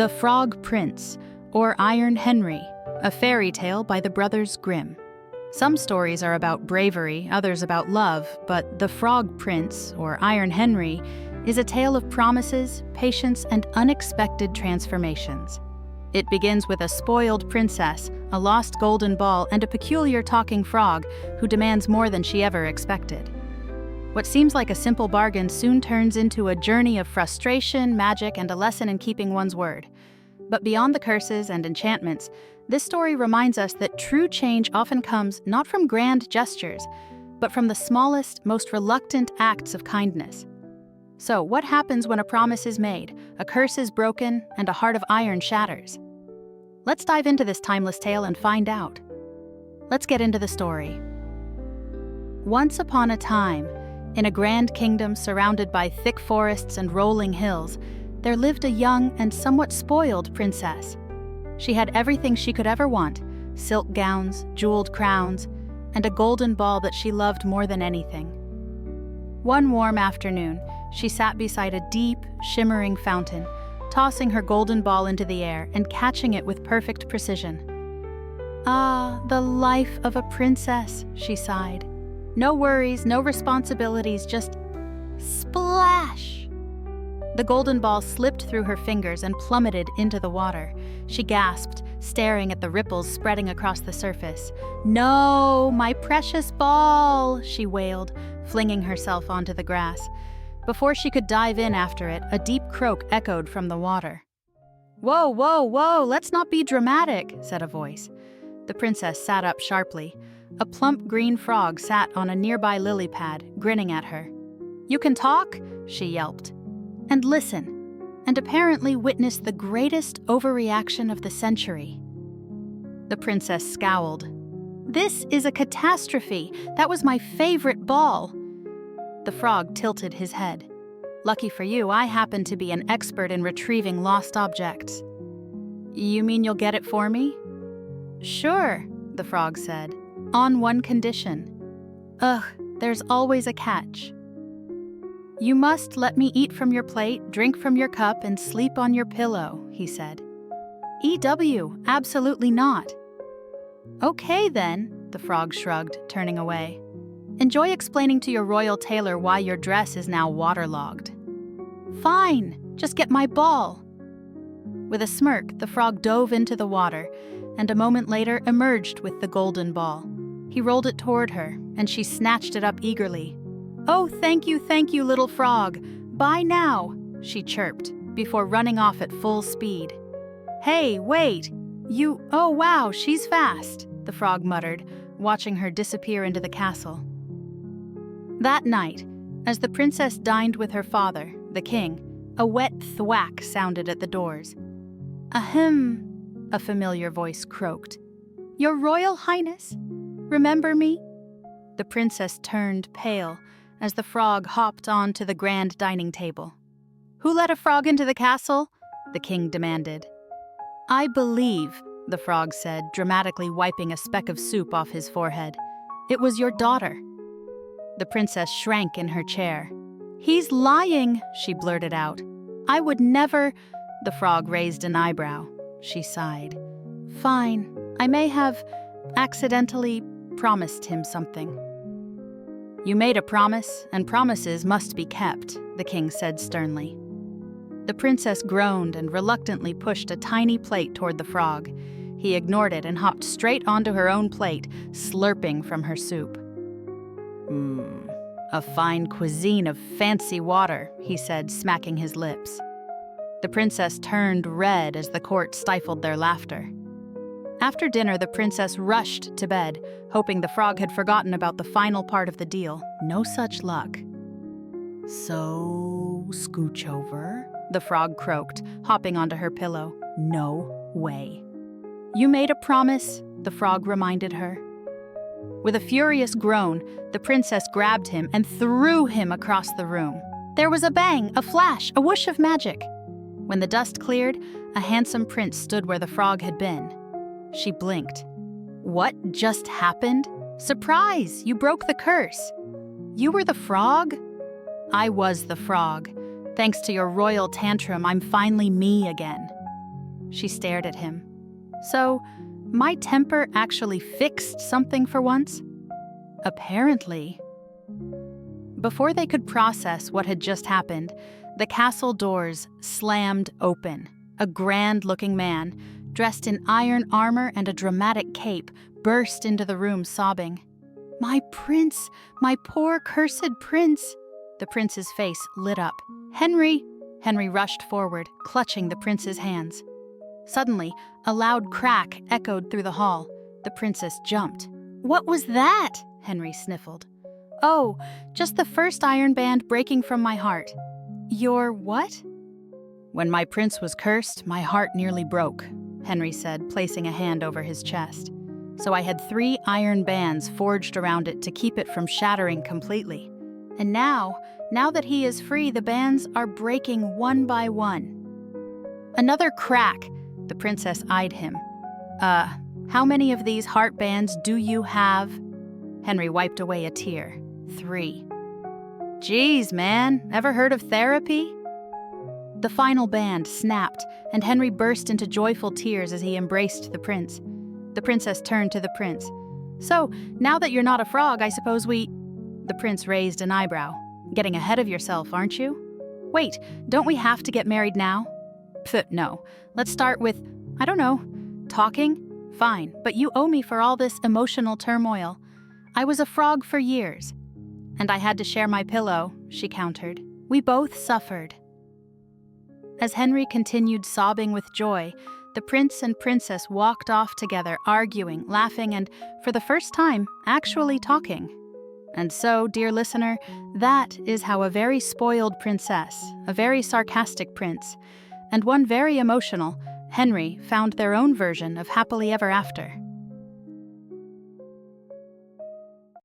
The Frog Prince, or Iron Henry, a fairy tale by the Brothers Grimm. Some stories are about bravery, others about love, but The Frog Prince, or Iron Henry, is a tale of promises, patience, and unexpected transformations. It begins with a spoiled princess, a lost golden ball, and a peculiar talking frog who demands more than she ever expected. What seems like a simple bargain soon turns into a journey of frustration, magic, and a lesson in keeping one's word. But beyond the curses and enchantments, this story reminds us that true change often comes not from grand gestures, but from the smallest, most reluctant acts of kindness. So, what happens when a promise is made, a curse is broken, and a heart of iron shatters? Let's dive into this timeless tale and find out. Let's get into the story. Once upon a time, in a grand kingdom surrounded by thick forests and rolling hills, there lived a young and somewhat spoiled princess. She had everything she could ever want: silk gowns, jeweled crowns, and a golden ball that she loved more than anything. One warm afternoon, she sat beside a deep, shimmering fountain, tossing her golden ball into the air and catching it with perfect precision. "Ah, the life of a princess," she sighed. "No worries, no responsibilities, just splash!" The golden ball slipped through her fingers and plummeted into the water. She gasped, staring at the ripples spreading across the surface. "No, my precious ball!" she wailed, flinging herself onto the grass. Before she could dive in after it, a deep croak echoed from the water. "Whoa, whoa, whoa, let's not be dramatic," said a voice. The princess sat up sharply. A plump green frog sat on a nearby lily pad, grinning at her. "You can talk?" she yelped. "And listen," and apparently witnessed the greatest overreaction of the century. The princess scowled. "This is a catastrophe. That was my favorite ball." The frog tilted his head. "Lucky for you, I happen to be an expert in retrieving lost objects." "You mean you'll get it for me?" "Sure," the frog said, "on one condition." "Ugh, there's always a catch." "You must let me eat from your plate, drink from your cup, and sleep on your pillow," he said. "EW, absolutely not." "Okay then," the frog shrugged, turning away. "Enjoy explaining to your royal tailor why your dress is now waterlogged." "Fine, just get my ball." With a smirk, the frog dove into the water, and a moment later emerged with the golden ball. He rolled it toward her, and she snatched it up eagerly. "Oh, thank you, little frog. Bye now," she chirped, before running off at full speed. "Hey, wait! Oh wow, she's fast," the frog muttered, watching her disappear into the castle. That night, as the princess dined with her father, the king, a wet thwack sounded at the doors. "Ahem," a familiar voice croaked. "Your Royal Highness, remember me?" The princess turned pale as the frog hopped onto the grand dining table. "Who let a frog into the castle?" the king demanded. "I believe," the frog said, dramatically wiping a speck of soup off his forehead, "it was your daughter." The princess shrank in her chair. "He's lying," she blurted out. "I would never—" The frog raised an eyebrow. She sighed. "Fine, I may have accidentally promised him something." "You made a promise, and promises must be kept," the king said sternly. The princess groaned and reluctantly pushed a tiny plate toward the frog. He ignored it and hopped straight onto her own plate, slurping from her soup. A fine cuisine of fancy water," he said, smacking his lips. The princess turned red as the court stifled their laughter. After dinner, the princess rushed to bed, hoping the frog had forgotten about the final part of the deal. No such luck. "So, scooch over," the frog croaked, hopping onto her pillow. "No way." "You made a promise," the frog reminded her. With a furious groan, the princess grabbed him and threw him across the room. There was a bang, a flash, a whoosh of magic. When the dust cleared, a handsome prince stood where the frog had been. She blinked. "What just happened? Surprise! You broke the curse." "You were the frog?" "I was the frog. Thanks to your royal tantrum, I'm finally me again." She stared at him. So, my temper actually fixed something for once? Apparently. Before they could process what had just happened, the castle doors slammed open. A grand-looking man, dressed in iron armor and a dramatic cape, burst into the room sobbing. "My prince! My poor cursed prince!" The prince's face lit up. "Henry!" Henry rushed forward, clutching the prince's hands. Suddenly, a loud crack echoed through the hall. The princess jumped. "What was that?" Henry sniffled. "Oh, just the first iron band breaking from my heart." "Your what?" "When my prince was cursed, my heart nearly broke," Henry said, placing a hand over his chest. "So I had 3 iron bands forged around it to keep it from shattering completely. And now that he is free, the bands are breaking one by one." Another crack. The princess eyed him. How many of these heart bands do you have?" Henry wiped away a tear. 3. "Geez, man, ever heard of therapy?" The final band snapped, and Henry burst into joyful tears as he embraced the prince. The princess turned to the prince. "So, now that you're not a frog, I suppose we—" The prince raised an eyebrow. "Getting ahead of yourself, aren't you? Wait, don't we have to get married now?" "Pfft, no. Let's start with, I don't know, talking? Fine, but you owe me for all this emotional turmoil. I was a frog for years. And I had to share my pillow," she countered. "We both suffered." As Henry continued sobbing with joy, the prince and princess walked off together, arguing, laughing, and, for the first time, actually talking. And so, dear listener, that is how a very spoiled princess, a very sarcastic prince, and one very emotional, Henry, found their own version of happily ever after.